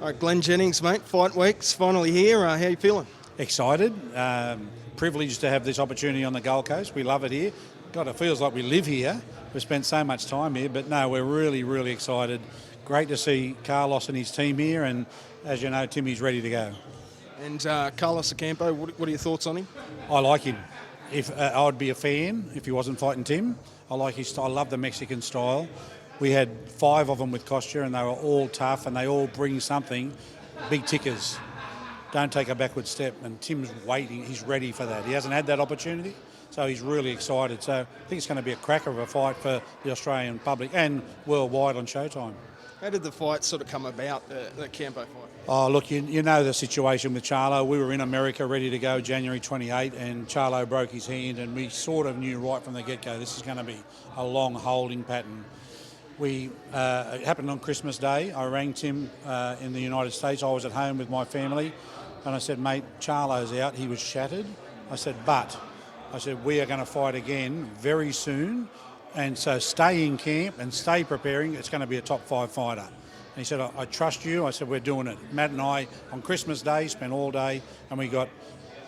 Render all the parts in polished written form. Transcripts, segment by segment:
All right, Glen Jennings, mate, fight week's finally here. How you feeling? Excited, privileged to have this opportunity on the Gold Coast. We love it here. God, it feels like we live here. We've spent so much time here, but no, we're really, really excited. Great to see Carlos and his team here, and as you know, Timmy's ready to go. And Carlos Ocampo, what are your thoughts on him? I like him. If I'd be a fan if he wasn't fighting Tim. I like his style. I love the Mexican style. We had 5 of them with Tszyu, and they were all tough, and they all bring something. Big tickers. Don't take a backward step, and Tim's waiting. He's ready for that. He hasn't had that opportunity, so he's really excited. So I think it's going to be a cracker of a fight for the Australian public and worldwide on Showtime. How did the fight sort of come about, the Ocampo fight? Oh, look, you know the situation with Charlo. We were in America ready to go January 28, and Charlo broke his hand, and we sort of knew right from the get-go this is going to be a long holding pattern. It happened on Christmas Day. I rang Tim in the United States. I was at home with my family, and I said, mate, Charlo's out. He was shattered. I said, we are going to fight again very soon, and so stay in camp and stay preparing. It's going to be a top 5 fighter. And he said, I trust you. I said, we're doing it. Matt and I, on Christmas Day, spent all day, and we got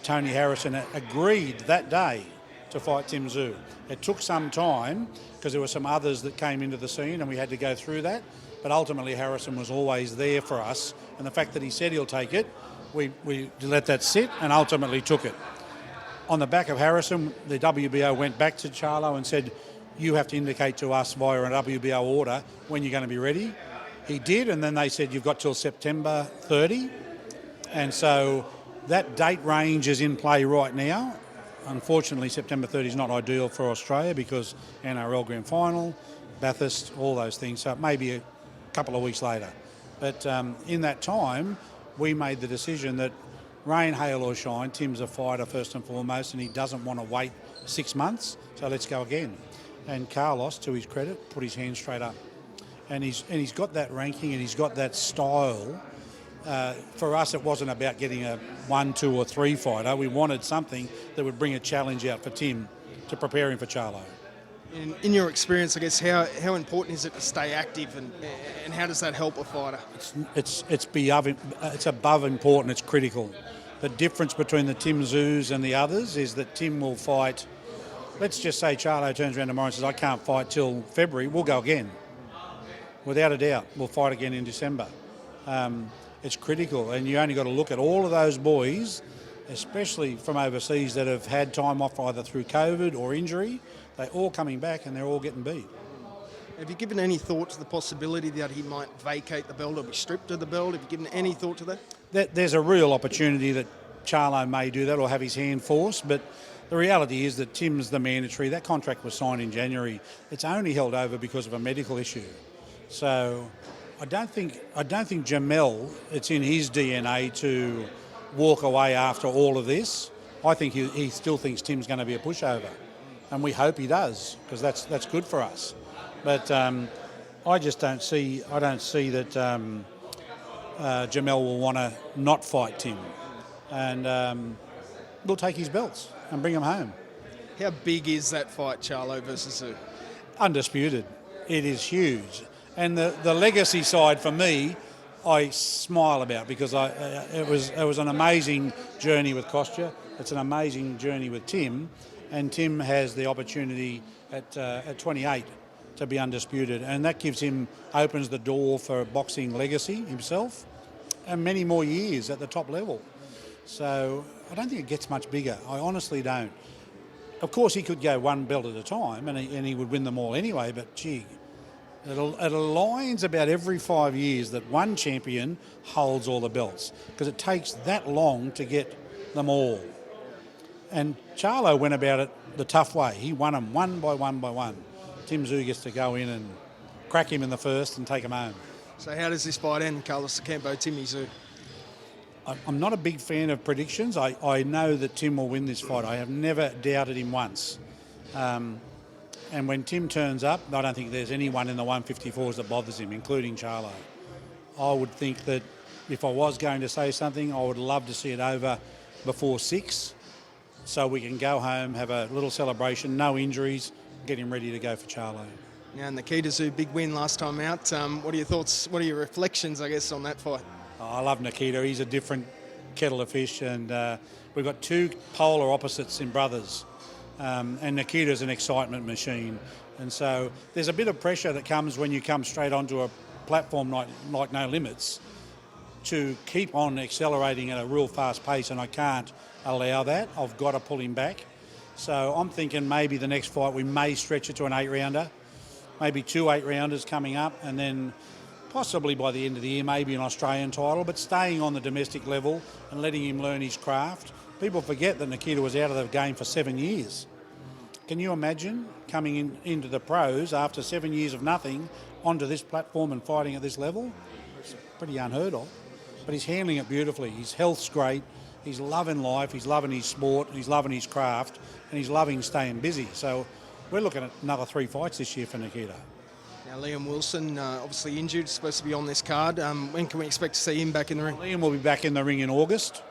Tony Harrison agreed that day to fight Tszyu. It took some time because there were some others that came into the scene and we had to go through that. But ultimately, Harrison was always there for us. And the fact that he said he'll take it, we let that sit and ultimately took it. On the back of Harrison, the WBO went back to Charlo and said, you have to indicate to us via a WBO order when you're going to be ready. He did, and then they said, you've got till September 30. And so that date range is in play right now. Unfortunately, September 30 is not ideal for Australia because NRL Grand Final, Bathurst, all those things. So it may be a couple of weeks later. But in that time, we made the decision that rain, hail or shine, Tim's a fighter first and foremost, and he doesn't want to wait 6 months. So let's go again. And Carlos, to his credit, put his hand straight up. And he's got that ranking and he's got that style. For us, it wasn't about getting a 1, 2 or 3 fighter. We wanted something that would bring a challenge out for Tim to prepare him for Charlo. In your experience, I guess, how important is it to stay active and how does that help a fighter? It's above important, it's critical. The difference between the Tszyu and the others is that Tim will fight, let's just say Charlo turns around tomorrow and says, I can't fight till February, we'll go again. Without a doubt, we'll fight again in December. It's critical, and you only got to look at all of those boys, especially from overseas, that have had time off either through COVID or injury. They're all coming back and they're all getting beat. Have you given any thought to the possibility that he might vacate the belt or be stripped of the belt? Have you given any thought to that? There's a real opportunity that Charlo may do that or have his hand forced, but the reality is that Tim's the mandatory. That contract was signed in January. It's only held over because of a medical issue. So I don't think Jermell, it's in his DNA to walk away after all of this. I think he still thinks Tim's going to be a pushover, and we hope he does because that's good for us. But I just don't see that Jermell will want to not fight Tim, and we'll take his belts and bring him home. How big is that fight, Charlo versus Tszyu? Undisputed. It is huge. And the legacy side for me, I smile about because it was an amazing journey with Tszyu. It's an amazing journey with Tim, and Tim has the opportunity at 28 to be undisputed, and that opens the door for boxing legacy himself, and many more years at the top level. So I don't think it gets much bigger. I honestly don't. Of course, he could go one belt at a time, and he would win them all anyway. But gee. It aligns about every 5 years that one champion holds all the belts because it takes that long to get them all. And Charlo went about it the tough way. He won them one by one by one. Tszyu gets to go in and crack him in the first and take him home. So how does this fight end, Carlos Ocampo, Tszyu? I'm not a big fan of predictions. I know that Tim will win this fight. I have never doubted him once. And when Tim turns up, I don't think there's anyone in the 154s that bothers him, including Charlo. I would think that if I was going to say something, I would love to see it over before 6 so we can go home, have a little celebration, no injuries, get him ready to go for Charlo. Now, and the key to Tszyu, big win last time out. What are your thoughts, what are your reflections, I guess, on that fight? I love Nikita. He's a different kettle of fish, and we've got two polar opposites in brothers. And Nikita's an excitement machine. And so there's a bit of pressure that comes when you come straight onto a platform like No Limits to keep on accelerating at a real fast pace, and I can't allow that. I've got to pull him back. So I'm thinking maybe the next fight we may stretch it to an 8-rounder, maybe 2 8-rounders coming up, and then possibly by the end of the year maybe an Australian title, but staying on the domestic level and letting him learn his craft. People forget that Nikita was out of the game for 7 years. Can you imagine coming into the pros after 7 years of nothing onto this platform and fighting at this level? It's pretty unheard of. But he's handling it beautifully. His health's great. He's loving life. He's loving his sport. He's loving his craft. And he's loving staying busy. So we're looking at another 3 fights this year for Nikita. Now, Liam Wilson, obviously injured, supposed to be on this card. When can we expect to see him back in the ring? Liam will be back in the ring in August.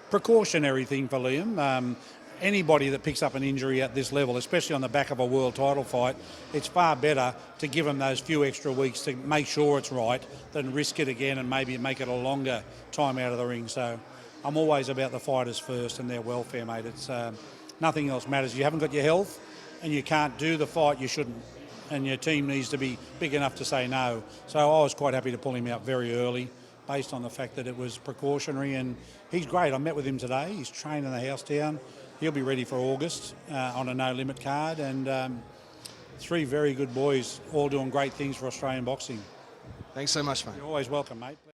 Precautionary thing for Liam. Anybody that picks up an injury at this level, especially on the back of a world title fight, it's far better to give them those few extra weeks to make sure it's right than risk it again and maybe make it a longer time out of the ring. So I'm always about the fighters first and their welfare, mate. It's nothing else matters. You haven't got your health and you can't do the fight, you shouldn't. And your team needs to be big enough to say no. So I was quite happy to pull him out very early based on the fact that it was precautionary, and he's great. I met with him today. He's training the house down. He'll be ready for August on a no-limit card, and 3 very good boys, all doing great things for Australian boxing. Thanks so much, mate. You're always welcome, mate.